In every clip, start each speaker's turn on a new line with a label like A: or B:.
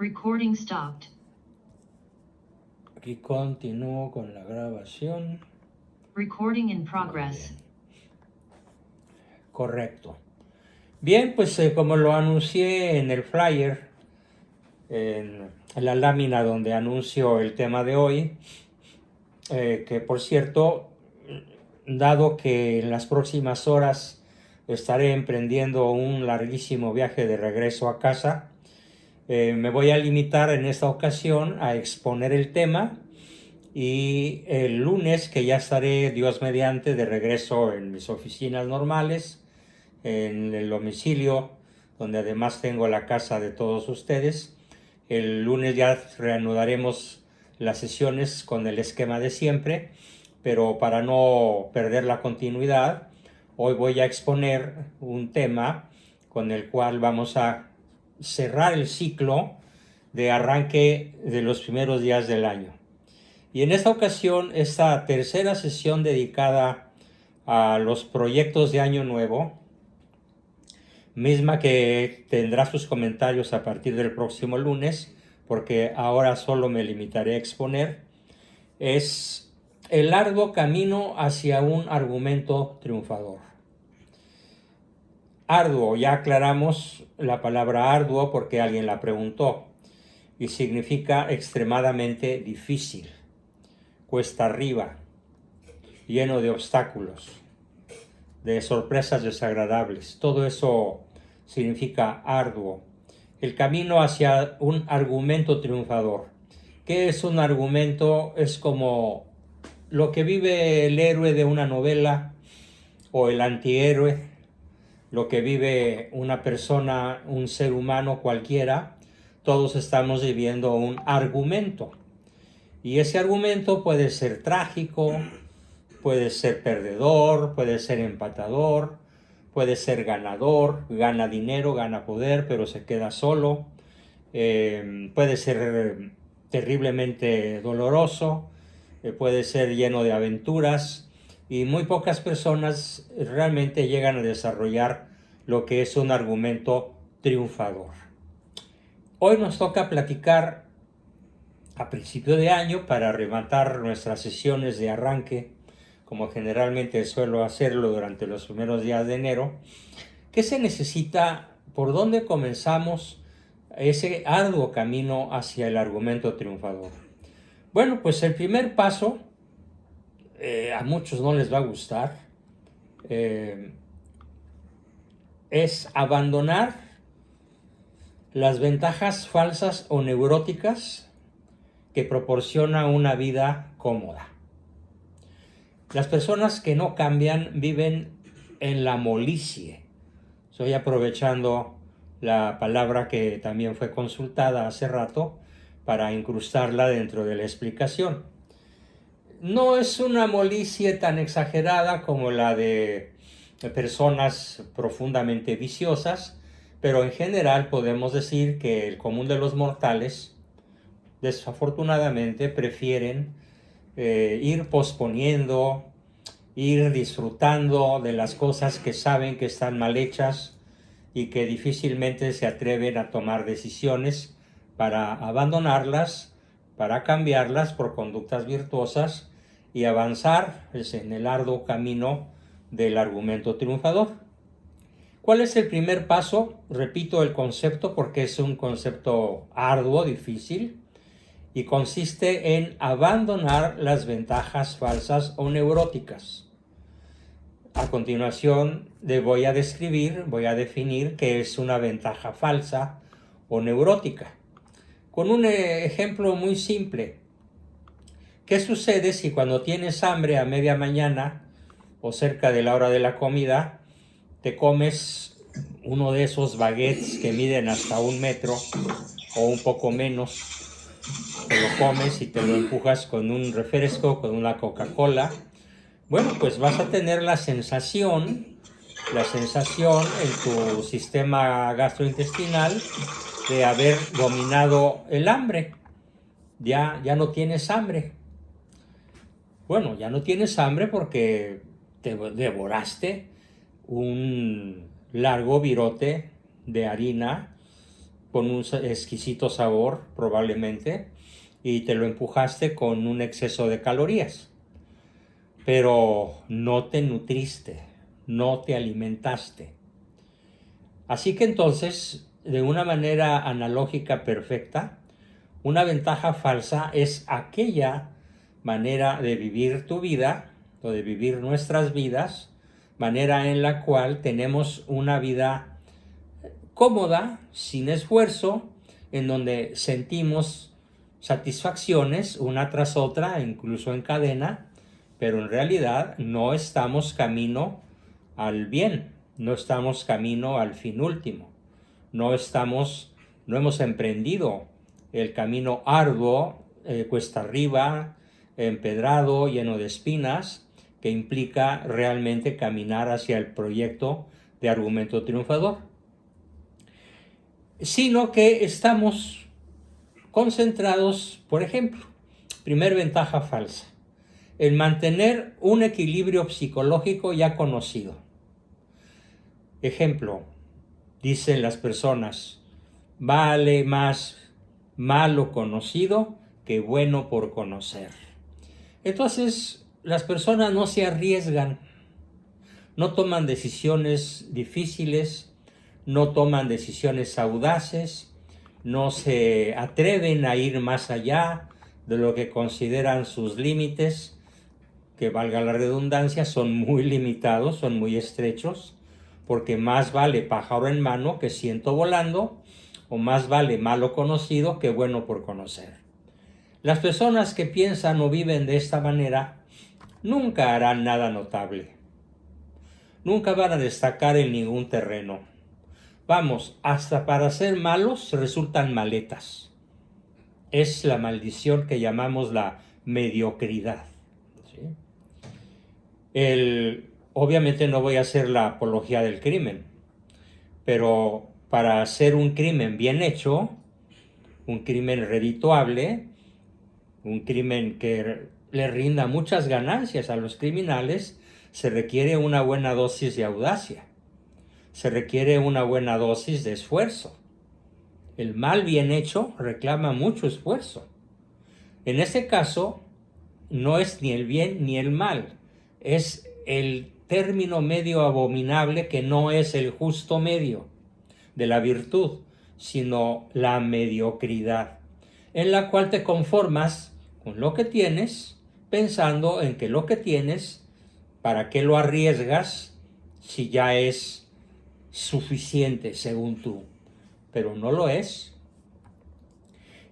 A: Recording stopped.
B: Aquí continúo con la grabación.
A: Recording in progress.
B: Correcto. Bien, pues como lo anuncié en el flyer, en la lámina donde anuncio el tema de hoy, que por cierto, dado que en las próximas horas estaré emprendiendo un larguísimo viaje de regreso a casa, me voy a limitar en esta ocasión a exponer el tema, y el lunes, que ya estaré, Dios mediante, de regreso en mis oficinas normales, en el domicilio donde además tengo la casa de todos ustedes, el lunes ya reanudaremos las sesiones con el esquema de siempre, pero para no perder la continuidad, hoy voy a exponer un tema con el cual vamos a cerrar el ciclo de arranque de los primeros días del año. Y en esta ocasión, esta tercera sesión dedicada a los proyectos de Año Nuevo, misma que tendrá sus comentarios a partir del próximo lunes, porque ahora solo me limitaré a exponer, es el arduo camino hacia un argumento triunfador. Arduo, ya aclaramos la palabra arduo porque alguien la preguntó, y significa extremadamente difícil, cuesta arriba, lleno de obstáculos, de sorpresas desagradables. Todo eso significa arduo. El camino hacia un argumento triunfador. ¿Qué es un argumento? Es como lo que vive el héroe de una novela o el antihéroe, lo que vive una persona, un ser humano cualquiera. Todos estamos viviendo un argumento. Y ese argumento puede ser trágico, puede ser perdedor, puede ser empatador, puede ser ganador, gana dinero, gana poder, pero se queda solo. Puede ser terriblemente doloroso, puede ser lleno de aventuras, y muy pocas personas realmente llegan a desarrollar lo que es un argumento triunfador. Hoy nos toca platicar a principio de año, para rematar nuestras sesiones de arranque, como generalmente suelo hacerlo durante los primeros días de enero. ¿Qué se necesita? ¿Por dónde comenzamos ese arduo camino hacia el argumento triunfador? Bueno, pues el primer paso, a muchos no les va a gustar, es abandonar las ventajas falsas o neuróticas que proporciona una vida cómoda. Las personas que no cambian viven en la molicie. Estoy aprovechando la palabra que también fue consultada hace rato para incrustarla dentro de la explicación. No es una molicie tan exagerada como la de personas profundamente viciosas, pero en general podemos decir que el común de los mortales desafortunadamente prefieren ir posponiendo, ir disfrutando de las cosas que saben que están mal hechas y que difícilmente se atreven a tomar decisiones para abandonarlas, para cambiarlas por conductas virtuosas y avanzar en el arduo camino del argumento triunfador. ¿Cuál es el primer paso? Repito el concepto porque es un concepto arduo, difícil, y consiste en abandonar las ventajas falsas o neuróticas. A continuación voy a definir qué es una ventaja falsa o neurótica. Con un ejemplo muy simple. ¿Qué sucede si cuando tienes hambre a media mañana o cerca de la hora de la comida, te comes uno de esos baguettes que miden hasta 1 metro o un poco menos? Te lo comes y te lo empujas con un refresco, con una Coca-Cola. Bueno, pues vas a tener la sensación en tu sistema gastrointestinal de haber dominado el hambre. Ya no tienes hambre. Bueno, ya no tienes hambre porque te devoraste un largo virote de harina con un exquisito sabor probablemente, y te lo empujaste con un exceso de calorías, pero no te nutriste, no te alimentaste. Así que entonces, de una manera analógica perfecta, una ventaja falsa es aquella manera de vivir tu vida o de vivir nuestras vidas, manera en la cual tenemos una vida cómoda, sin esfuerzo, en donde sentimos satisfacciones una tras otra, incluso en cadena, pero en realidad no estamos camino al bien, no estamos camino al fin último, no hemos emprendido el camino arduo, cuesta arriba, empedrado, lleno de espinas, que implica realmente caminar hacia el proyecto de argumento triunfador, sino que estamos concentrados, por ejemplo, primer ventaja falsa, en mantener un equilibrio psicológico ya conocido. Ejemplo, dicen las personas, vale más malo conocido que bueno por conocer. Entonces, las personas no se arriesgan, no toman decisiones difíciles, no toman decisiones audaces, no se atreven a ir más allá de lo que consideran sus límites, que valga la redundancia, son muy limitados, son muy estrechos, porque más vale pájaro en mano que ciento volando, o más vale malo conocido que bueno por conocer. Las personas que piensan o viven de esta manera nunca harán nada notable, nunca van a destacar en ningún terreno. Vamos, hasta para ser malos resultan maletas. Es la maldición que llamamos la mediocridad. ¿Sí? Obviamente no voy a hacer la apología del crimen, pero para hacer un crimen bien hecho, un crimen redituable, un crimen que le rinda muchas ganancias a los criminales, se requiere una buena dosis de audacia, se requiere una buena dosis de esfuerzo. El mal bien hecho reclama mucho esfuerzo. En este caso, no es ni el bien ni el mal, es el término medio abominable que no es el justo medio de la virtud, sino la mediocridad, en la cual te conformas con lo que tienes, pensando en que lo que tienes, ¿para qué lo arriesgas si ya es suficiente según tú? Pero no lo es.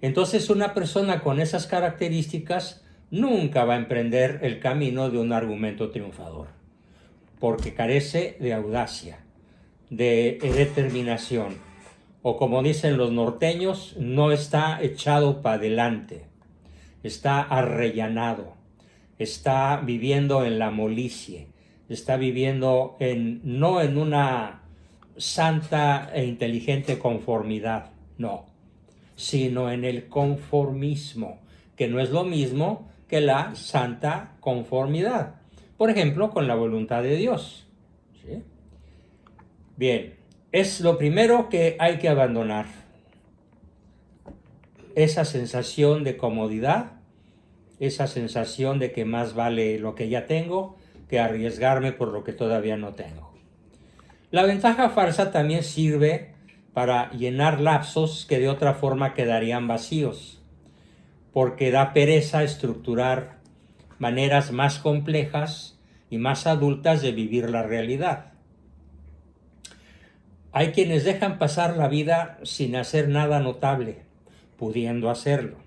B: Entonces una persona con esas características nunca va a emprender el camino de un argumento triunfador, porque carece de audacia, de determinación, o como dicen los norteños, no está echado para adelante, está arrellanado, está viviendo en la molicie, está viviendo no en una santa e inteligente conformidad, no, sino en el conformismo, que no es lo mismo que la santa conformidad. Por ejemplo, con la voluntad de Dios. ¿Sí? Bien, es lo primero que hay que abandonar. Esa sensación de comodidad, esa sensación de que más vale lo que ya tengo que arriesgarme por lo que todavía no tengo. La ventaja falsa también sirve para llenar lapsos que de otra forma quedarían vacíos, porque da pereza estructurar maneras más complejas y más adultas de vivir la realidad. Hay quienes dejan pasar la vida sin hacer nada notable, pudiendo hacerlo.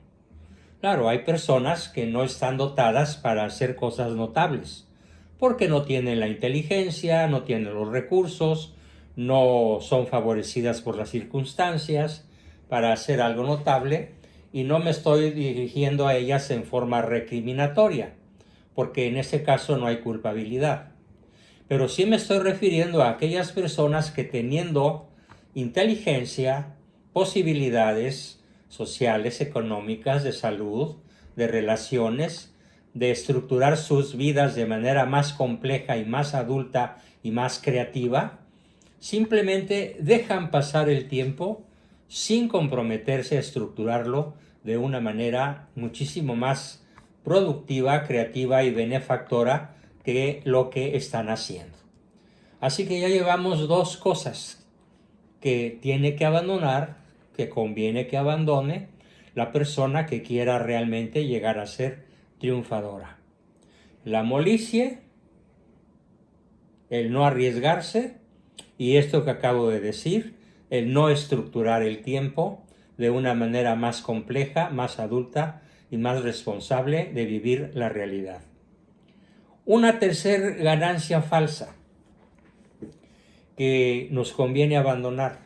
B: Claro, hay personas que no están dotadas para hacer cosas notables, porque no tienen la inteligencia, no tienen los recursos, no son favorecidas por las circunstancias para hacer algo notable, y no me estoy dirigiendo a ellas en forma recriminatoria, porque en ese caso no hay culpabilidad. Pero sí me estoy refiriendo a aquellas personas que teniendo inteligencia, posibilidades sociales, económicas, de salud, de relaciones, de estructurar sus vidas de manera más compleja y más adulta y más creativa, simplemente dejan pasar el tiempo sin comprometerse a estructurarlo de una manera muchísimo más productiva, creativa y benefactora que lo que están haciendo. Así que ya llevamos dos cosas que tiene que abandonar, que conviene que abandone la persona que quiera realmente llegar a ser triunfadora. La molicie, el no arriesgarse y esto que acabo de decir, el no estructurar el tiempo de una manera más compleja, más adulta y más responsable de vivir la realidad. Una tercera ganancia falsa que nos conviene abandonar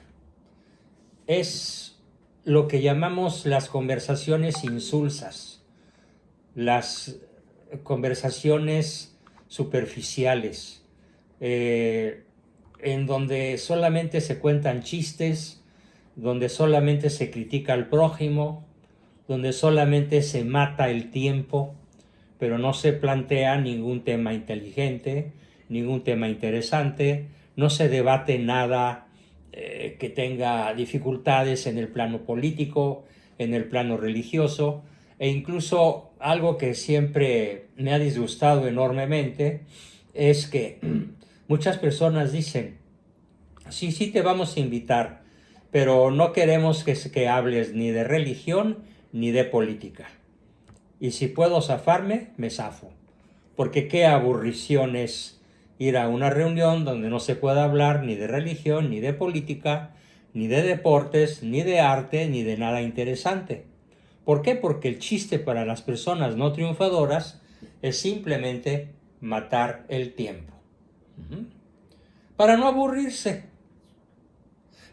B: es lo que llamamos las conversaciones insulsas, las conversaciones superficiales, en donde solamente se cuentan chistes, donde solamente se critica al prójimo, donde solamente se mata el tiempo, pero no se plantea ningún tema inteligente, ningún tema interesante, no se debate nada que tenga dificultades en el plano político, en el plano religioso, e incluso algo que siempre me ha disgustado enormemente es que muchas personas dicen, sí te vamos a invitar, pero no queremos que hables ni de religión ni de política. Y si puedo zafarme, me zafo. Porque qué aburrición es ir a una reunión donde no se pueda hablar ni de religión, ni de política, ni de deportes, ni de arte, ni de nada interesante. ¿Por qué? Porque el chiste para las personas no triunfadoras es simplemente matar el tiempo. Para no aburrirse,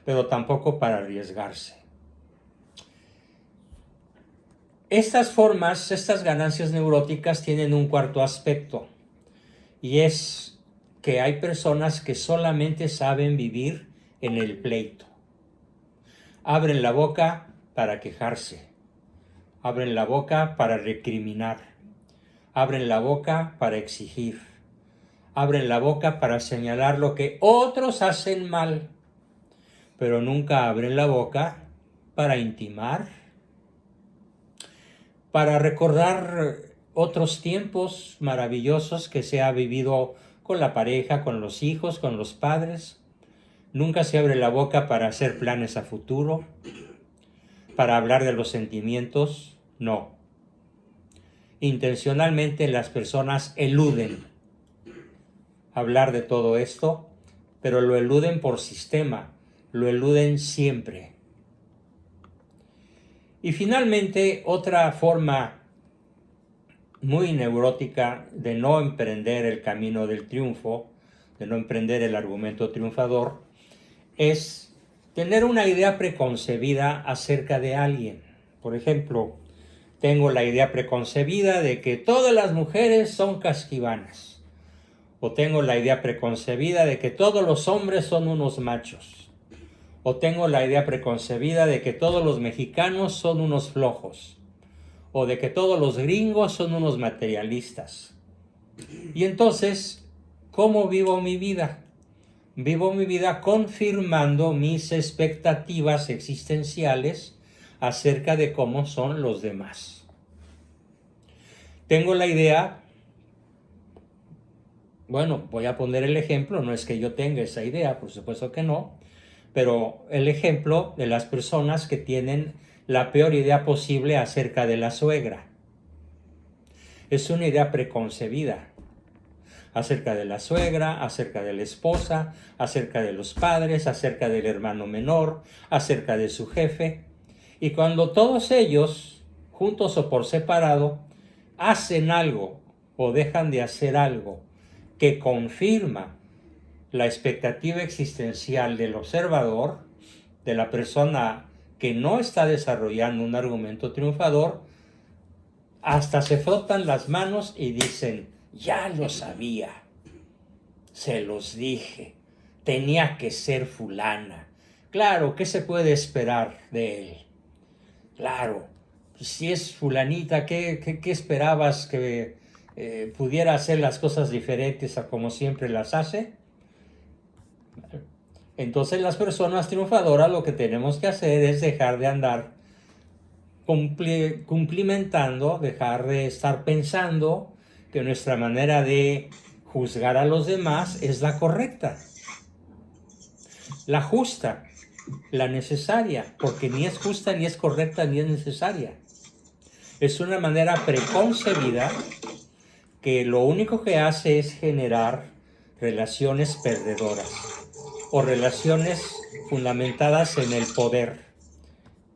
B: pero tampoco para arriesgarse. Estas formas, estas ganancias neuróticas tienen un cuarto aspecto, y es que hay personas que solamente saben vivir en el pleito. Abren la boca para quejarse, abren la boca para recriminar, abren la boca para exigir, abren la boca para señalar lo que otros hacen mal, pero nunca abren la boca para intimar, para recordar otros tiempos maravillosos que se ha vivido con la pareja, con los hijos, con los padres. Nunca se abre la boca para hacer planes a futuro, para hablar de los sentimientos, no. Intencionalmente las personas eluden hablar de todo esto, pero lo eluden por sistema, lo eluden siempre. Y finalmente, otra forma muy neurótica de no emprender el camino del triunfo, de no emprender el argumento triunfador, es tener una idea preconcebida acerca de alguien. Por ejemplo, tengo la idea preconcebida de que todas las mujeres son casquivanas. O tengo la idea preconcebida de que todos los hombres son unos machos. O tengo la idea preconcebida de que todos los mexicanos son unos flojos. O de que todos los gringos son unos materialistas. Y entonces, ¿cómo vivo mi vida? Vivo mi vida confirmando mis expectativas existenciales acerca de cómo son los demás. Tengo la idea, bueno, voy a poner el ejemplo, no es que yo tenga esa idea, por supuesto que no, pero el ejemplo de las personas que tienen la peor idea posible acerca de la suegra. Es una idea preconcebida acerca de la suegra, acerca de la esposa, acerca de los padres, acerca del hermano menor, acerca de su jefe. Y cuando todos ellos, juntos o por separado, hacen algo o dejan de hacer algo que confirma la expectativa existencial del observador, de la persona que no está desarrollando un argumento triunfador, hasta se frotan las manos y dicen, ya lo sabía, se los dije, tenía que ser fulana. Claro, ¿qué se puede esperar de él? Claro, si es fulanita, ¿qué esperabas que pudiera hacer las cosas diferentes a como siempre las hace? Entonces las personas triunfadoras lo que tenemos que hacer es dejar de andar cumplimentando, dejar de estar pensando que nuestra manera de juzgar a los demás es la correcta, la justa, la necesaria, porque ni es justa, ni es correcta, ni es necesaria. Es una manera preconcebida que lo único que hace es generar relaciones perdedoras o relaciones fundamentadas en el poder,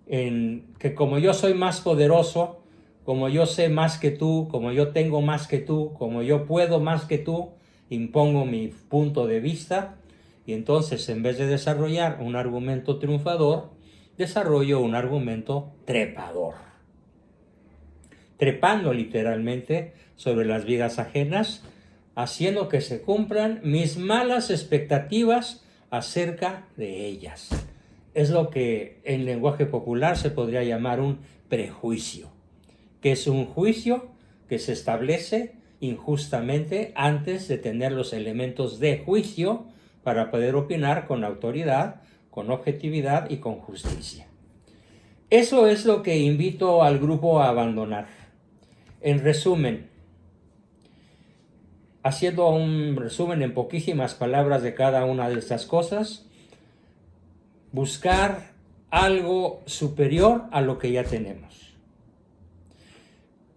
B: en que como yo soy más poderoso, como yo sé más que tú, como yo tengo más que tú, como yo puedo más que tú, impongo mi punto de vista y entonces en vez de desarrollar un argumento triunfador, desarrollo un argumento trepador. Trepando literalmente sobre las vidas ajenas, haciendo que se cumplan mis malas expectativas acerca de ellas. Es lo que en lenguaje popular se podría llamar un prejuicio, que es un juicio que se establece injustamente antes de tener los elementos de juicio para poder opinar con autoridad, con objetividad y con justicia. Eso es lo que invito al grupo a abandonar. En resumen, haciendo un resumen en poquísimas palabras de cada una de estas cosas, buscar algo superior a lo que ya tenemos.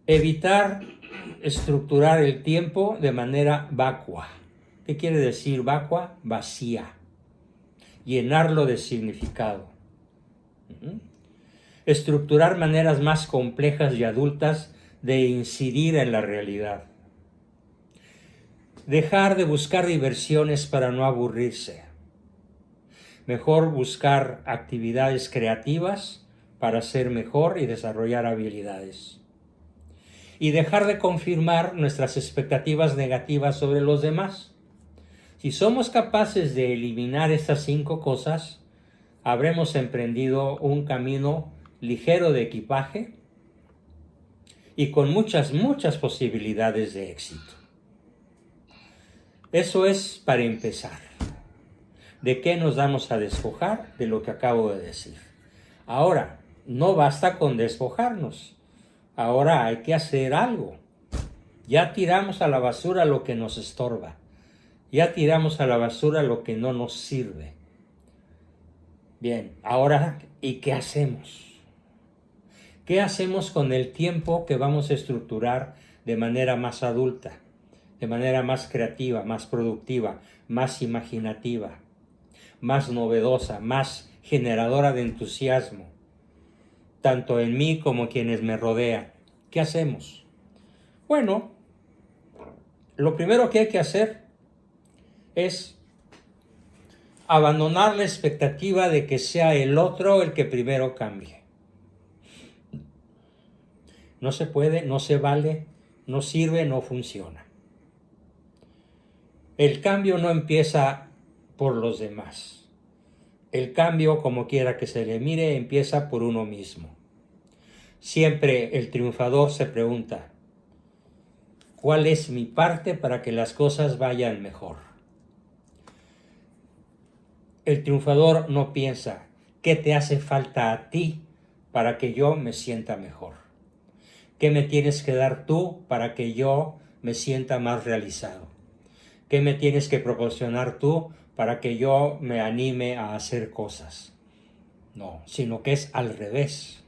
B: Evitar estructurar el tiempo de manera vacua. ¿Qué quiere decir vacua? Vacía. Llenarlo de significado. Estructurar maneras más complejas y adultas de incidir en la realidad. Dejar de buscar diversiones para no aburrirse. Mejor buscar actividades creativas para ser mejor y desarrollar habilidades. Y dejar de confirmar nuestras expectativas negativas sobre los demás. Si somos capaces de eliminar estas 5 cosas, habremos emprendido un camino ligero de equipaje y con muchas posibilidades de éxito. Eso es para empezar. ¿De qué nos vamos a despojar? De lo que acabo de decir. Ahora, no basta con despojarnos. Ahora hay que hacer algo. Ya tiramos a la basura lo que nos estorba. Ya tiramos a la basura lo que no nos sirve. Bien, ahora, ¿y qué hacemos? ¿Qué hacemos con el tiempo que vamos a estructurar de manera más adulta, de manera más creativa, más productiva, más imaginativa, más novedosa, más generadora de entusiasmo, tanto en mí como en quienes me rodean? ¿Qué hacemos? Bueno, lo primero que hay que hacer es abandonar la expectativa de que sea el otro el que primero cambie. No se puede, no se vale, no sirve, no funciona. El cambio no empieza por los demás. El cambio, como quiera que se le mire, empieza por uno mismo. Siempre el triunfador se pregunta, ¿cuál es mi parte para que las cosas vayan mejor? El triunfador no piensa, ¿qué te hace falta a ti para que yo me sienta mejor? ¿Qué me tienes que dar tú para que yo me sienta más realizado? ¿Qué me tienes que proporcionar tú para que yo me anime a hacer cosas? No, sino que es al revés.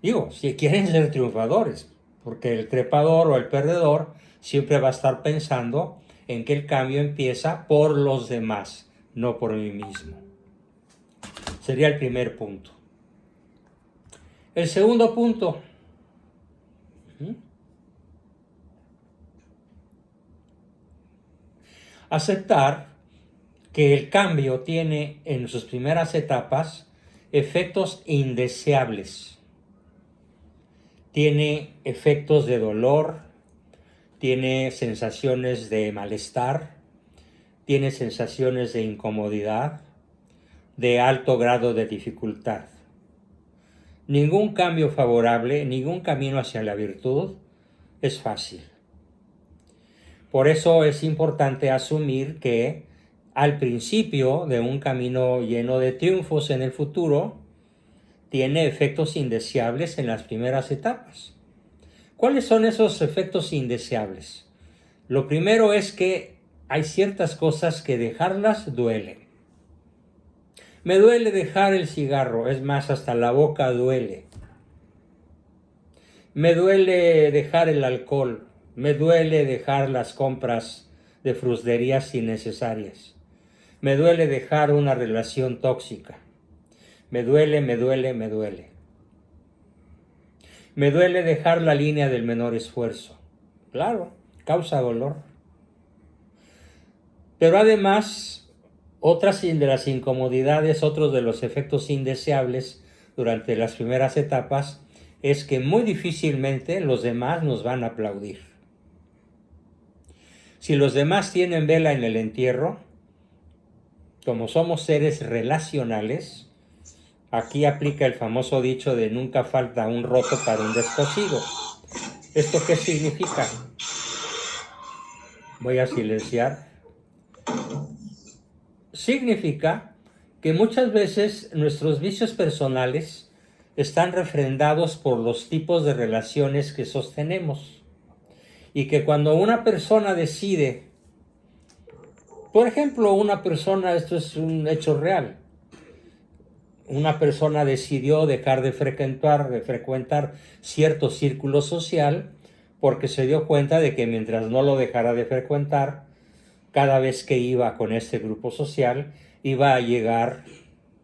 B: Digo, si quieren ser triunfadores, porque el trepador o el perdedor siempre va a estar pensando en que el cambio empieza por los demás, no por mí mismo. Sería el primer punto. El segundo punto. Aceptar que el cambio tiene en sus primeras etapas efectos indeseables. Tiene efectos de dolor, tiene sensaciones de malestar, tiene sensaciones de incomodidad, de alto grado de dificultad. Ningún cambio favorable, ningún camino hacia la virtud es fácil. Por eso es importante asumir que al principio de un camino lleno de triunfos en el futuro, tiene efectos indeseables en las primeras etapas. ¿Cuáles son esos efectos indeseables? Lo primero es que hay ciertas cosas que dejarlas duele. Me duele dejar el cigarro, es más, hasta la boca duele. Me duele dejar el alcohol, me duele dejar las compras de fruslerías innecesarias. Me duele dejar una relación tóxica. Me duele, me duele, me duele. Me duele dejar la línea del menor esfuerzo. Claro, causa dolor. Pero además, otras de las incomodidades, otros de los efectos indeseables durante las primeras etapas, es que muy difícilmente los demás nos van a aplaudir. Si los demás tienen vela en el entierro, como somos seres relacionales, aquí aplica el famoso dicho de nunca falta un roto para un descosido. ¿Esto qué significa? Voy a silenciar. Significa que muchas veces nuestros vicios personales están refrendados por los tipos de relaciones que sostenemos. Y que cuando una persona decide, por ejemplo, esto es un hecho real, una persona decidió dejar de frecuentar cierto círculo social porque se dio cuenta de que mientras no lo dejara de frecuentar, cada vez que iba con este grupo social, iba a llegar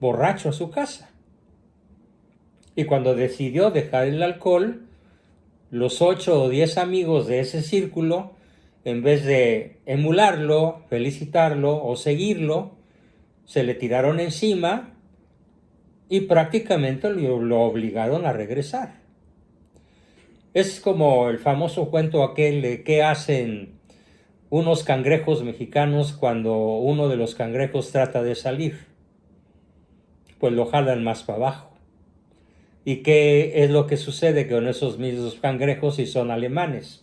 B: borracho a su casa. Y cuando decidió dejar el alcohol, los 8 o 10 amigos de ese círculo, en vez de emularlo, felicitarlo o seguirlo, se le tiraron encima y prácticamente lo obligaron a regresar. Es como el famoso cuento aquel de qué hacen unos cangrejos mexicanos cuando uno de los cangrejos trata de salir. Pues lo jalan más para abajo. ¿Y qué es lo que sucede con esos mismos cangrejos si son alemanes?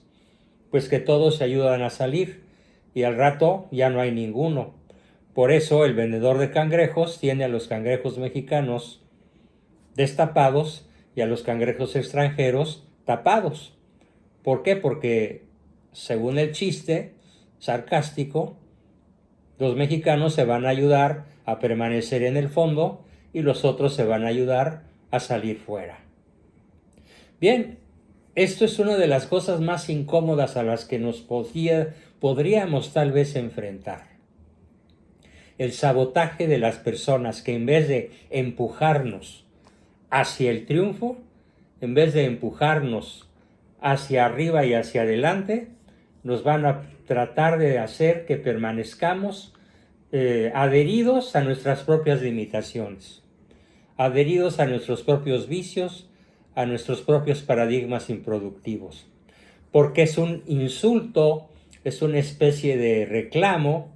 B: Pues que todos se ayudan a salir y al rato ya no hay ninguno. Por eso el vendedor de cangrejos tiene a los cangrejos mexicanos destapados y a los cangrejos extranjeros tapados. ¿Por qué? Porque según el chiste sarcástico, los mexicanos se van a ayudar a permanecer en el fondo y los otros se van a ayudar a salir fuera. Bien, esto es una de las cosas más incómodas a las que nos podríamos tal vez enfrentar. El sabotaje de las personas que en vez de empujarnos hacia el triunfo, en vez de empujarnos hacia arriba y hacia adelante, nos van a tratar de hacer que permanezcamos adheridos a nuestras propias limitaciones, adheridos a nuestros propios vicios, a nuestros propios paradigmas improductivos. Porque es un insulto, es una especie de reclamo,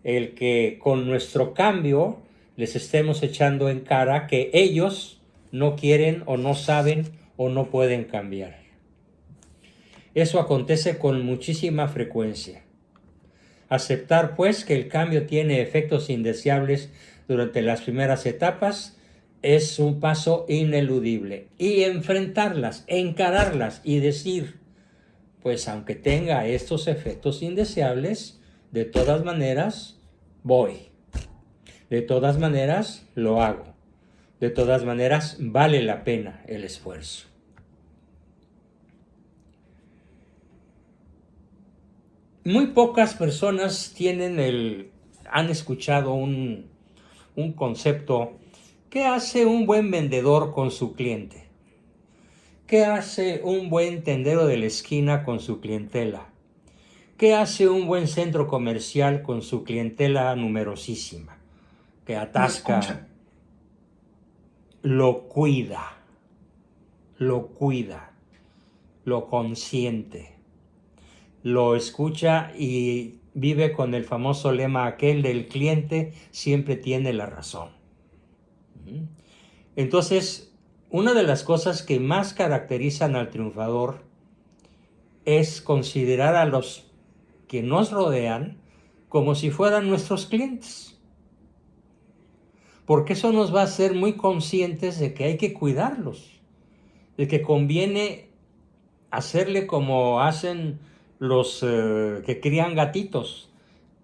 B: el que con nuestro cambio les estemos echando en cara que ellos no quieren o no saben o no pueden cambiar. Eso acontece con muchísima frecuencia. Aceptar, pues, que el cambio tiene efectos indeseables durante las primeras etapas es un paso ineludible. Y enfrentarlas, encararlas y decir, pues aunque tenga estos efectos indeseables, de todas maneras voy. De todas maneras lo hago. De todas maneras vale la pena el esfuerzo. Muy pocas personas han escuchado un concepto. ¿Qué hace un buen vendedor con su cliente? ¿Qué hace un buen tendero de la esquina con su clientela? ¿Qué hace un buen centro comercial con su clientela numerosísima? Que atasca, lo cuida, lo consiente, lo escucha y vive con el famoso lema aquel del cliente siempre tiene la razón. Entonces, una de las cosas que más caracterizan al triunfador es considerar a los que nos rodean como si fueran nuestros clientes. Porque eso nos va a hacer muy conscientes de que hay que cuidarlos, de que conviene hacerle como hacen los que crían gatitos,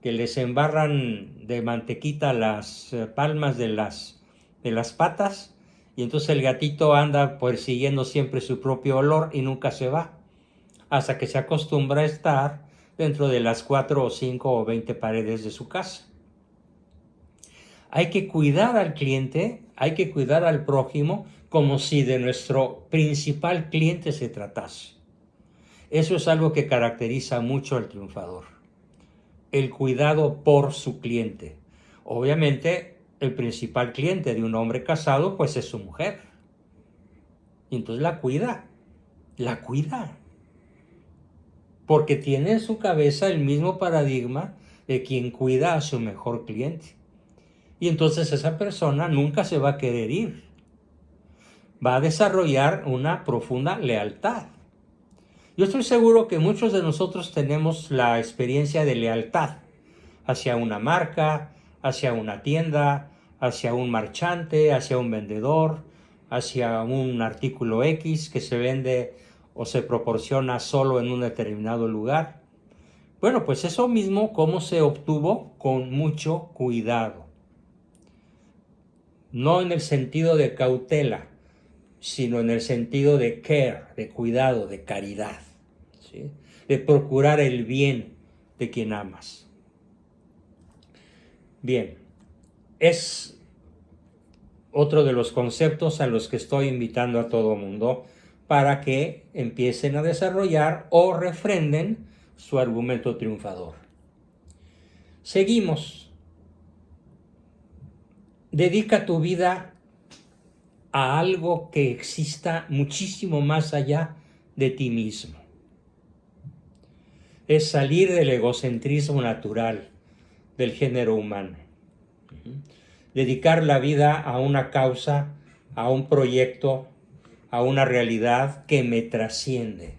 B: que les embarran de mantequita las palmas de las patas, y entonces el gatito anda persiguiendo siempre su propio olor y nunca se va, hasta que se acostumbra a estar dentro de las 4 o 5 o 20 paredes de su casa. Hay que cuidar al cliente, hay que cuidar al prójimo como si de nuestro principal cliente se tratase. Eso es algo que caracteriza mucho al triunfador, el cuidado por su cliente. Obviamente, el principal cliente de un hombre casado, pues es su mujer. Y entonces la cuida, porque tiene en su cabeza el mismo paradigma de quien cuida a su mejor cliente. Y entonces esa persona nunca se va a querer ir. Va a desarrollar una profunda lealtad. Yo estoy seguro que muchos de nosotros tenemos la experiencia de lealtad hacia una marca, hacia una tienda, hacia un marchante, hacia un vendedor, hacia un artículo X que se vende o se proporciona solo en un determinado lugar. Bueno, pues eso mismo, ¿cómo se obtuvo? Con mucho cuidado. No en el sentido de cautela, sino en el sentido de care, de cuidado, de caridad, ¿sí? De procurar el bien de quien amas. Bien, es otro de los conceptos a los que estoy invitando a todo mundo para que empiecen a desarrollar o refrenden su argumento triunfador. Seguimos. Dedica tu vida a algo que exista muchísimo más allá de ti mismo. Es salir del egocentrismo natural del género humano. Dedicar la vida a una causa, a un proyecto, a una realidad que me trasciende,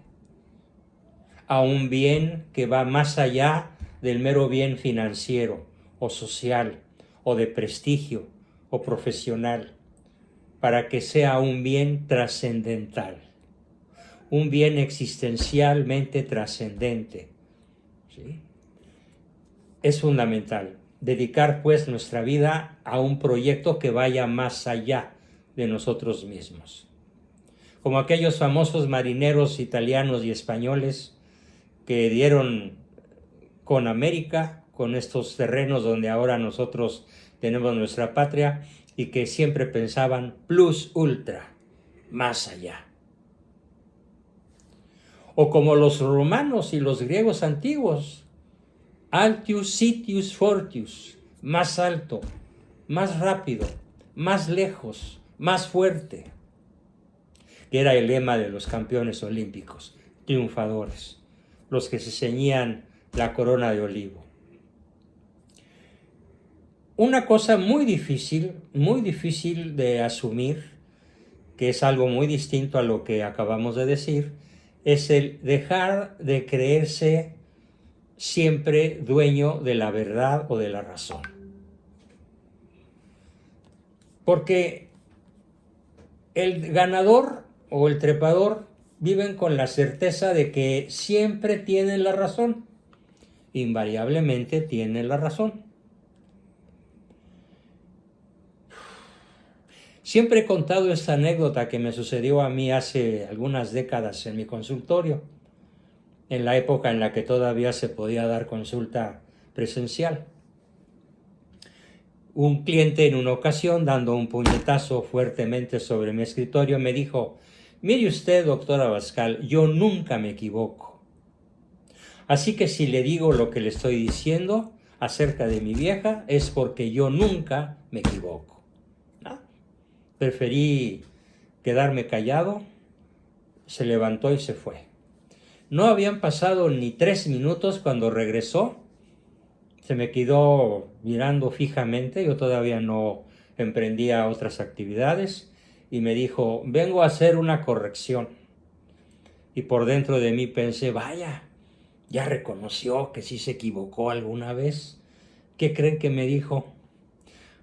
B: a un bien que va más allá del mero bien financiero o social o de prestigio o profesional, para que sea un bien trascendental, un bien existencialmente trascendente, ¿sí? Es fundamental dedicar pues nuestra vida a un proyecto que vaya más allá de nosotros mismos. Como aquellos famosos marineros italianos y españoles que dieron con América, con estos terrenos donde ahora nosotros tenemos nuestra patria, y que siempre pensaban plus ultra, más allá. O como los romanos y los griegos antiguos, altius sitius fortius, más alto, más rápido, más lejos, más fuerte, que era el lema de los campeones olímpicos, triunfadores, los que se ceñían la corona de olivo. Una cosa muy difícil de asumir, que es algo muy distinto a lo que acabamos de decir, es el dejar de creerse siempre dueño de la verdad o de la razón. Porque el ganador o el trepador viven con la certeza de que siempre tienen la razón, invariablemente tienen la razón. Siempre he contado esta anécdota que me sucedió a mí hace algunas décadas en mi consultorio, en la época en la que todavía se podía dar consulta presencial. Un cliente en una ocasión, dando un puñetazo fuertemente sobre mi escritorio, me dijo: mire usted, doctor Abascal, yo nunca me equivoco. Así que si le digo lo que le estoy diciendo acerca de mi vieja, es porque yo nunca me equivoco. Preferí quedarme callado, se levantó y se fue. No habían pasado ni 3 minutos cuando regresó, se me quedó mirando fijamente, yo todavía no emprendía otras actividades, y me dijo: vengo a hacer una corrección. Y por dentro de mí pensé: vaya, ya reconoció que sí se equivocó alguna vez, ¿Qué creen que me dijo?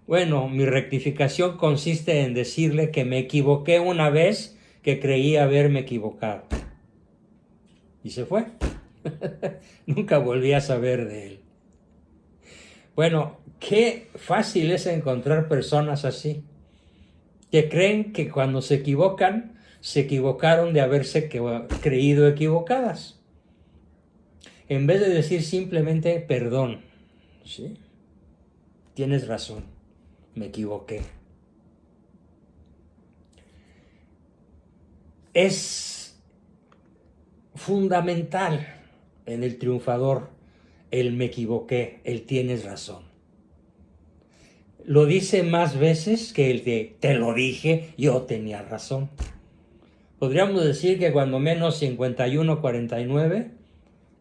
B: Bueno, mi rectificación consiste en decirle que me equivoqué una vez que creí haberme equivocado. Y se fue. Nunca volví a saber de él. Bueno, qué fácil es encontrar personas así, que creen que cuando se equivocan, se equivocaron de haberse creído equivocadas. En vez de decir simplemente perdón, ¿sí? Tienes razón, me equivoqué. Es fundamental en el triunfador el me equivoqué, el tienes razón. Lo dice más veces que el de te lo dije, yo tenía razón. Podríamos decir que cuando menos 51-49,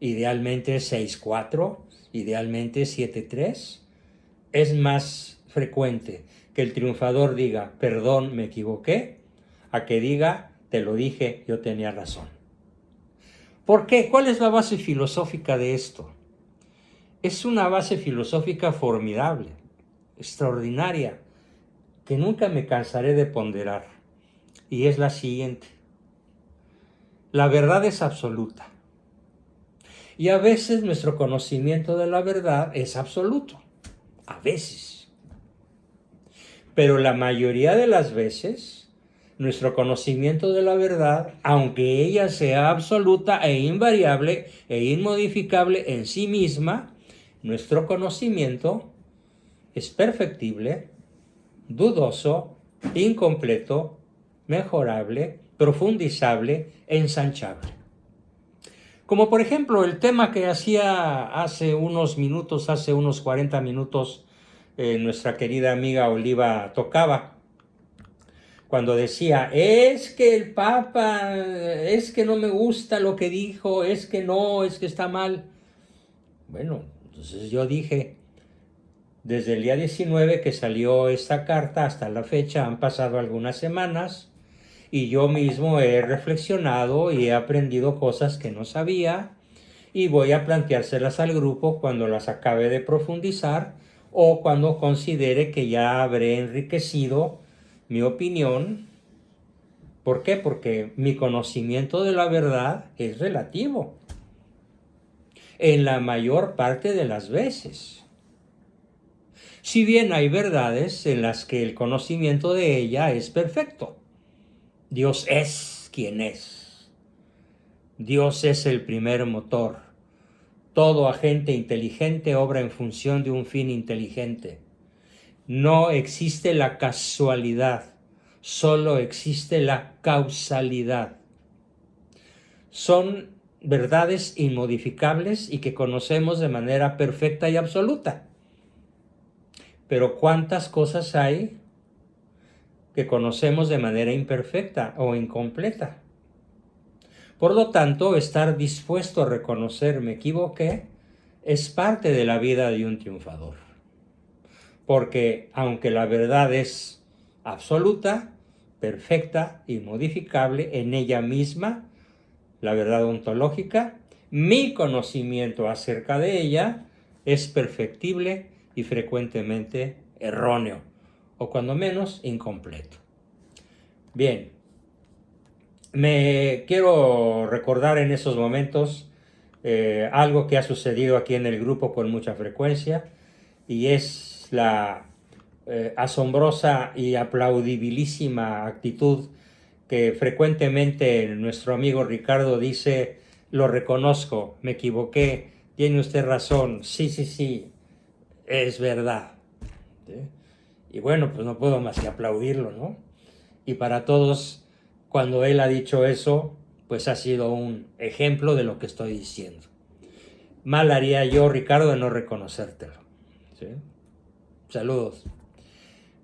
B: idealmente 6-4, idealmente 7-3, es más frecuente que el triunfador diga perdón, me equivoqué, a que diga te lo dije, yo tenía razón. ¿Por qué? ¿Cuál es la base filosófica de esto? Es una base filosófica formidable, extraordinaria, que nunca me cansaré de ponderar, y es la siguiente. La verdad es absoluta, y a veces nuestro conocimiento de la verdad es absoluto, a veces. Pero la mayoría de las veces, nuestro conocimiento de la verdad, aunque ella sea absoluta e invariable e inmodificable en sí misma, nuestro conocimiento es perfectible, dudoso, incompleto, mejorable, profundizable, ensanchable. Como por ejemplo el tema que hacía hace unos 40 minutos, nuestra querida amiga Oliva tocaba, cuando decía, es que el Papa, es que no me gusta lo que dijo, es que no, es que está mal. Bueno, entonces yo dije, desde el día 19 que salió esta carta hasta la fecha han pasado algunas semanas y yo mismo he reflexionado y he aprendido cosas que no sabía y voy a planteárselas al grupo cuando las acabe de profundizar o cuando considere que ya habré enriquecido mi opinión. ¿Por qué? Porque mi conocimiento de la verdad es relativo en la mayor parte de las veces. Si bien hay verdades en las que el conocimiento de ella es perfecto. Dios es quien es. Dios es el primer motor. Todo agente inteligente obra en función de un fin inteligente. No existe la casualidad, solo existe la causalidad. Son verdades inmodificables y que conocemos de manera perfecta y absoluta. Pero ¿cuántas cosas hay que conocemos de manera imperfecta o incompleta? Por lo tanto, estar dispuesto a reconocer me equivoqué es parte de la vida de un triunfador. Porque aunque la verdad es absoluta, perfecta, inmodificable en ella misma, la verdad ontológica, mi conocimiento acerca de ella es perfectible y frecuentemente erróneo, o cuando menos incompleto. Bien, me quiero recordar en esos momentos algo que ha sucedido aquí en el grupo con mucha frecuencia, y es la asombrosa y aplaudibilísima actitud que frecuentemente nuestro amigo Ricardo dice, lo reconozco, me equivoqué, tiene usted razón, sí, es verdad. ¿Sí? Y bueno, pues no puedo más que aplaudirlo, ¿no? Y para todos, cuando él ha dicho eso, pues ha sido un ejemplo de lo que estoy diciendo. Mal haría yo, Ricardo, de no reconocértelo. ¿Sí? Saludos.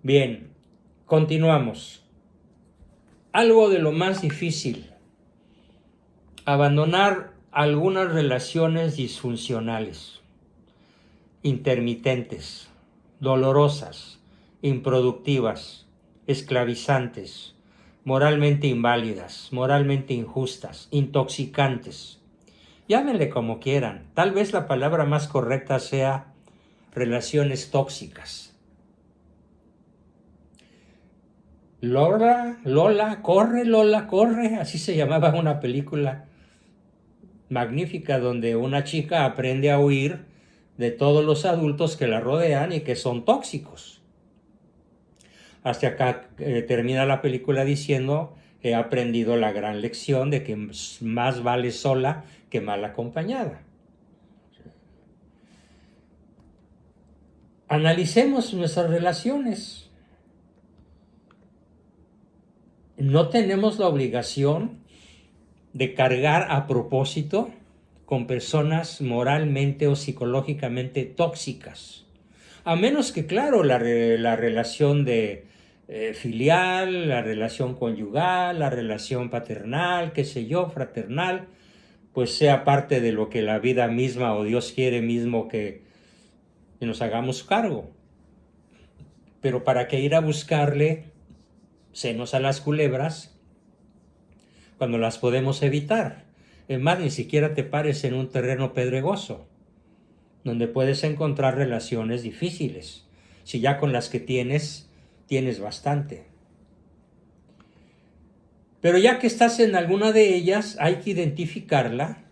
B: Bien, continuamos. Algo de lo más difícil, abandonar algunas relaciones disfuncionales, intermitentes, dolorosas, improductivas, esclavizantes, moralmente inválidas, moralmente injustas, intoxicantes. Llámenle como quieran. Tal vez la palabra más correcta sea relaciones tóxicas. Lola, corre, así se llamaba una película magnífica donde una chica aprende a huir de todos los adultos que la rodean y que son tóxicos. Hasta acá termina la película diciendo: he aprendido la gran lección de que más vale sola que mal acompañada. Analicemos nuestras relaciones. No tenemos la obligación de cargar a propósito con personas moralmente o psicológicamente tóxicas. A menos que, claro, la relación de filial, la relación conyugal, la relación paternal, qué sé yo, fraternal, pues sea parte de lo que la vida misma o Dios quiere mismo que nos hagamos cargo. Pero para qué ir a buscarle senos a las culebras cuando las podemos evitar. Es más, ni siquiera te pares en un terreno pedregoso, donde puedes encontrar relaciones difíciles, si ya con las que tienes bastante. Pero ya que estás en alguna de ellas, hay que identificarla,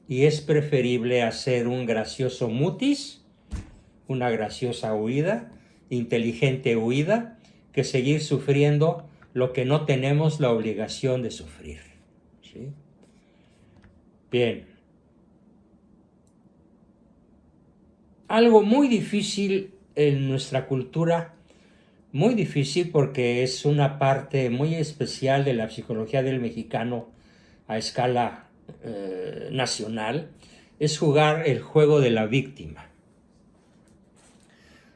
B: y es preferible hacer un gracioso mutis, una graciosa huida, inteligente huida, que seguir sufriendo lo que no tenemos la obligación de sufrir. ¿Sí? Bien. Algo muy difícil en nuestra cultura, muy difícil porque es una parte muy especial de la psicología del mexicano a escala nacional, es jugar el juego de la víctima.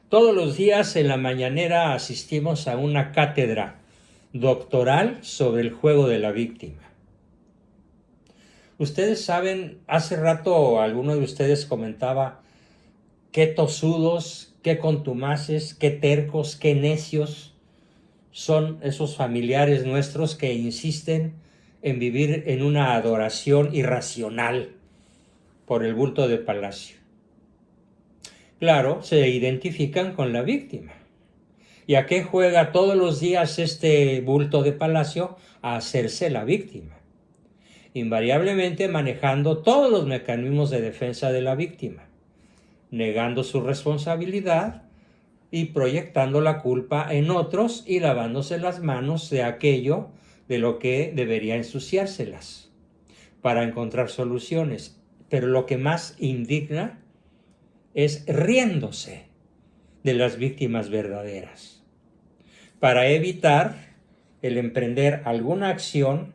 B: Todos los días en la mañanera asistimos a una cátedra doctoral sobre el juego de la víctima. Ustedes saben, hace rato alguno de ustedes comentaba qué tosudos, qué contumaces, qué tercos, qué necios son esos familiares nuestros que insisten en vivir en una adoración irracional por el bulto de palacio. Claro, se identifican con la víctima. ¿Y a qué juega todos los días este bulto de palacio? A hacerse la víctima. Invariablemente manejando todos los mecanismos de defensa de la víctima, negando su responsabilidad y proyectando la culpa en otros y lavándose las manos de aquello de lo que debería ensuciárselas para encontrar soluciones. Pero lo que más indigna es riéndose de las víctimas verdaderas, para evitar el emprender alguna acción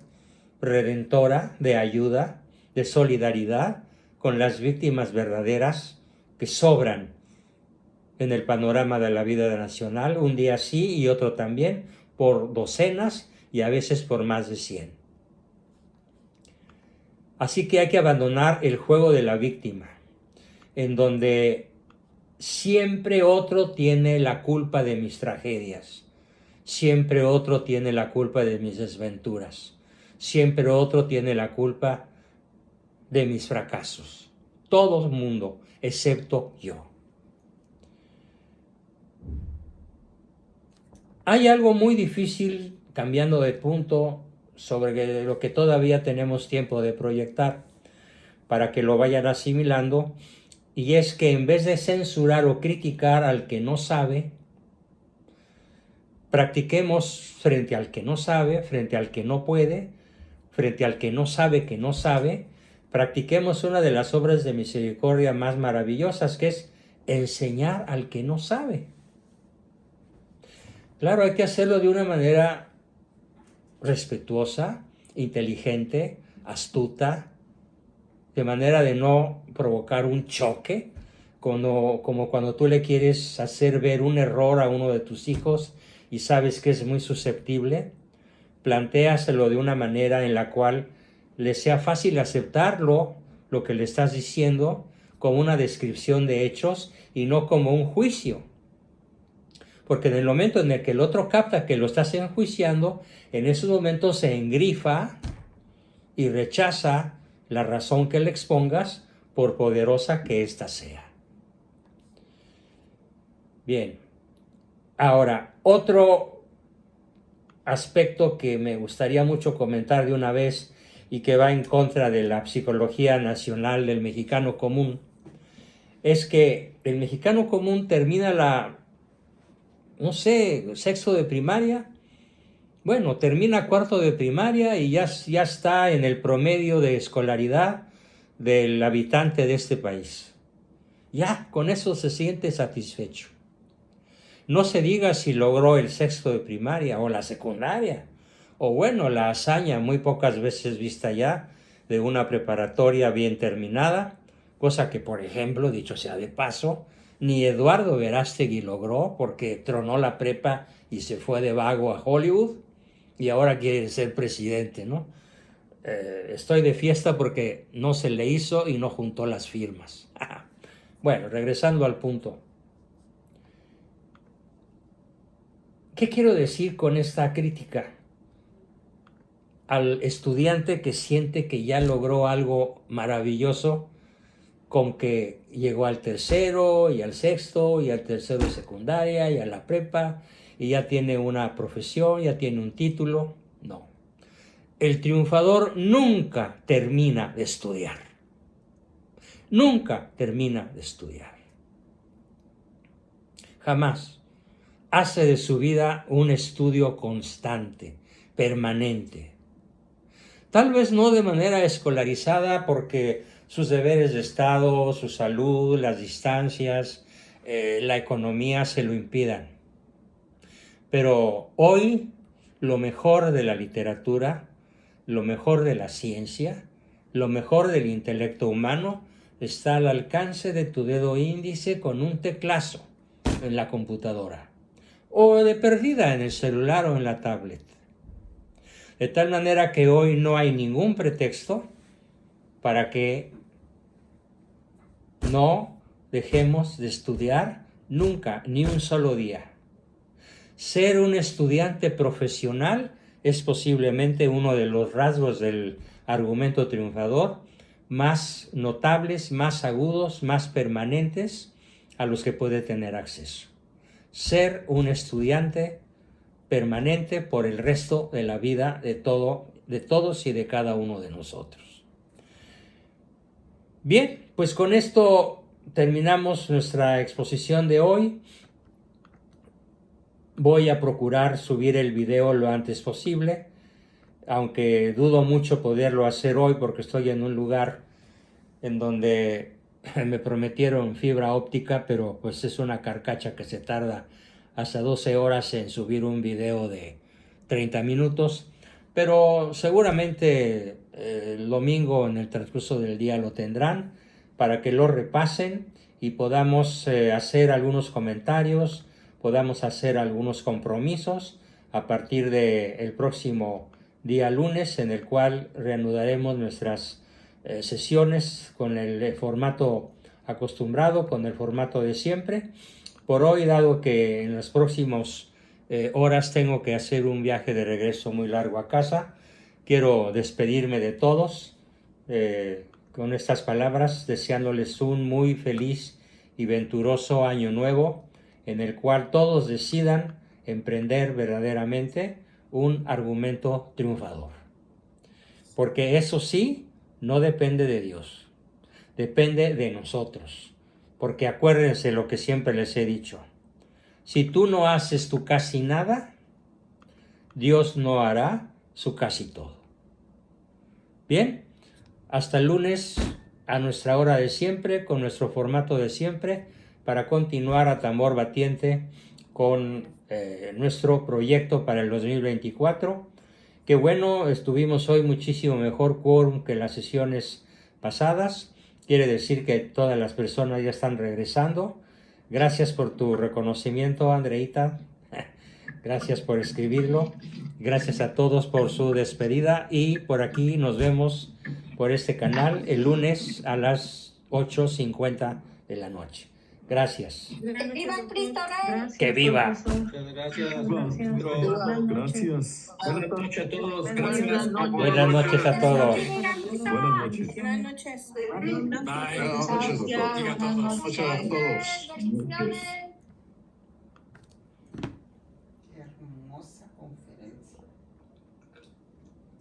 B: redentora de ayuda, de solidaridad con las víctimas verdaderas que sobran en el panorama de la vida nacional, un día sí y otro también, por docenas y a veces por más de 100. Así que hay que abandonar el juego de la víctima, en donde siempre otro tiene la culpa de mis tragedias, siempre otro tiene la culpa de mis desventuras, siempre otro tiene la culpa de mis fracasos. Todo el mundo, excepto yo. Hay algo muy difícil, cambiando de punto, sobre lo que todavía tenemos tiempo de proyectar, para que lo vayan asimilando, y es que en vez de censurar o criticar al que no sabe, practiquemos frente al que no sabe, frente al que no puede, frente al que no sabe, practiquemos una de las obras de misericordia más maravillosas, que es enseñar al que no sabe. Claro, hay que hacerlo de una manera respetuosa, inteligente, astuta, de manera de no provocar un choque, como cuando tú le quieres hacer ver un error a uno de tus hijos y sabes que es muy susceptible. Plantéaselo de una manera en la cual le sea fácil aceptarlo, lo que le estás diciendo, como una descripción de hechos y no como un juicio. Porque en el momento en el que el otro capta que lo estás enjuiciando, en esos momentos se engrifa y rechaza la razón que le expongas, por poderosa que ésta sea. Bien. Ahora, otro aspecto que me gustaría mucho comentar de una vez y que va en contra de la psicología nacional del mexicano común, es que el mexicano común termina sexto de primaria, bueno, termina cuarto de primaria y ya está en el promedio de escolaridad del habitante de este país. Ya, con eso se siente satisfecho. No se diga si logró el sexto de primaria o la secundaria, o bueno, la hazaña muy pocas veces vista ya de una preparatoria bien terminada, cosa que, por ejemplo, dicho sea de paso, ni Eduardo Verástegui logró porque tronó la prepa y se fue de vago a Hollywood y ahora quiere ser presidente, ¿no? Estoy de fiesta porque no se le hizo y no juntó las firmas. Bueno, regresando al punto. ¿Qué quiero decir con esta crítica? Al estudiante que siente que ya logró algo maravilloso con que llegó al tercero y al sexto y al tercero de secundaria y a la prepa y ya tiene una profesión, ya tiene un título. No. El triunfador nunca termina de estudiar. Nunca termina de estudiar. Jamás. Hace de su vida un estudio constante, permanente. Tal vez no de manera escolarizada porque sus deberes de Estado, su salud, las distancias, la economía se lo impidan. Pero hoy lo mejor de la literatura, lo mejor de la ciencia, lo mejor del intelecto humano está al alcance de tu dedo índice con un teclazo en la computadora o de perdida en el celular o en la tablet. De tal manera que hoy no hay ningún pretexto para que no dejemos de estudiar nunca, ni un solo día. Ser un estudiante profesional es posiblemente uno de los rasgos del argumento triunfador más notables, más agudos, más permanentes a los que puede tener acceso. Ser un estudiante permanente por el resto de la vida de todos y de cada uno de nosotros. Bien, pues con esto terminamos nuestra exposición de hoy. Voy a procurar subir el video lo antes posible, aunque dudo mucho poderlo hacer hoy porque estoy en un lugar en donde me prometieron fibra óptica, pero pues es una carcacha que se tarda hasta 12 horas en subir un video de 30 minutos, pero seguramente el domingo en el transcurso del día lo tendrán para que lo repasen y podamos hacer algunos comentarios, podamos hacer algunos compromisos a partir del próximo día lunes, en el cual reanudaremos nuestras sesiones con el formato acostumbrado, con el formato de siempre. Por hoy, dado que en las próximas horas tengo que hacer un viaje de regreso muy largo a casa, quiero despedirme de todos con estas palabras, deseándoles un muy feliz y venturoso año nuevo, en el cual todos decidan emprender verdaderamente un argumento triunfador. Porque eso sí, no depende de Dios, depende de nosotros. Porque acuérdense lo que siempre les he dicho. Si tú no haces tu casi nada, Dios no hará su casi todo. Bien, hasta el lunes a nuestra hora de siempre, con nuestro formato de siempre, para continuar a tambor batiente con nuestro proyecto para el 2024. Qué bueno, estuvimos hoy muchísimo mejor quórum que las sesiones pasadas. Quiere decir que todas las personas ya están regresando. Gracias por tu reconocimiento, Andreita. Gracias por escribirlo. Gracias a todos por su despedida. Y por aquí nos vemos por este canal el lunes a las 8:50 de la noche. Gracias.
C: ¡Viva Cristo Rey!
B: ¡Que viva!
D: Muchas gracias, maestro.
E: Gracias.
D: Buenas noches a todos. Gracias.
B: Buenas noches a todos.
E: Buenas noches.
C: Buenas noches.
E: Buenas noches, doctor. Buenas noches a todos.
C: Bendiciones.
E: Buenas noches.
C: Buenas noches.
E: Buenas noches a todos.
C: Bendiciones.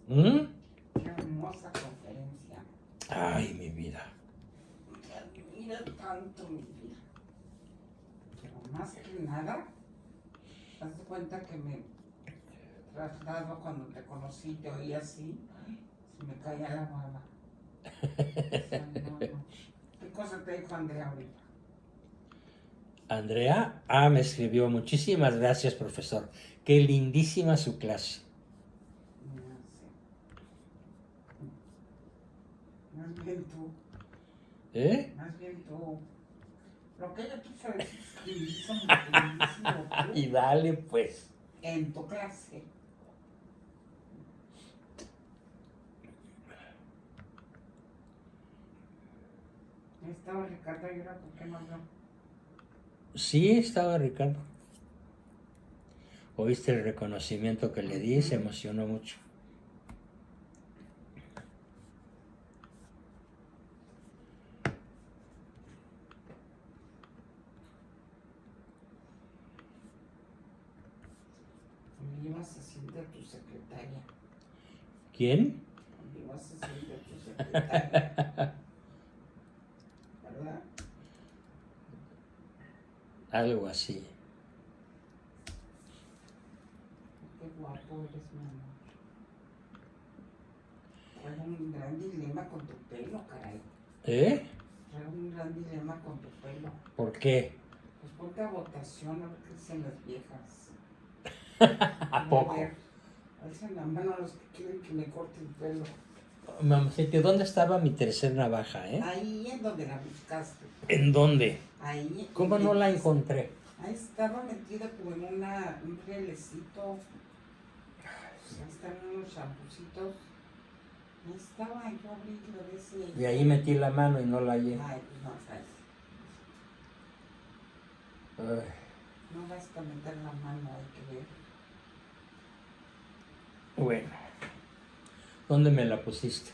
B: ¿Mm?
F: Qué hermosa conferencia.
B: Ay, mi vida.
F: Te admiro tanto, mi vida. Pero más que nada, haz de cuenta que me traslado cuando te conocí, te oí así, se me caía la baba. O sea, no. ¿Qué cosa te dijo Andrea ahorita?
B: Andrea, me escribió, muchísimas gracias, profesor. Qué lindísima su clase.
F: No sé. Más bien tú,
B: ¿Eh?
F: más bien tú. Lo que ella quiso decir es que hizo lindísimo
B: Y
F: tú
B: dale, pues.
F: en tu clase. Estaba Ricardo y ahora, ¿por qué no habló?
B: Sí, estaba Ricardo. ¿Oíste el reconocimiento que le di? Se emocionó mucho.
F: Me ibas a decir de tu secretaria.
B: ¿Quién?
F: Me ibas a decir de tu secretaria. ¿Verdad?
B: Algo así.
F: Qué guapo eres, mi amor. Traigo un gran dilema con tu pelo, caray.
B: ¿Eh?
F: Traigo un gran dilema con tu pelo.
B: ¿Por qué?
F: Pues ponte a votación a ver qué dicen las viejas.
B: ¿A poco?
F: Alzan la mano a los que quieren que me corte el pelo.
B: Mamacita, ¿dónde estaba mi tercer navaja,
F: Ahí es donde la buscaste.
B: ¿En dónde?
F: Ahí.
B: ¿Cómo no la encontré?
F: Ahí estaba metida como en un rielecito. Ahí están unos champucitos. Ahí estaba, yo abrí lo de ese.
B: Y ahí metí la mano y no la hallé.
F: Ay, pues no, sabes.
B: Ay,
F: No vas a meter la mano, hay que ver.
B: bueno. ¿Dónde me la pusiste?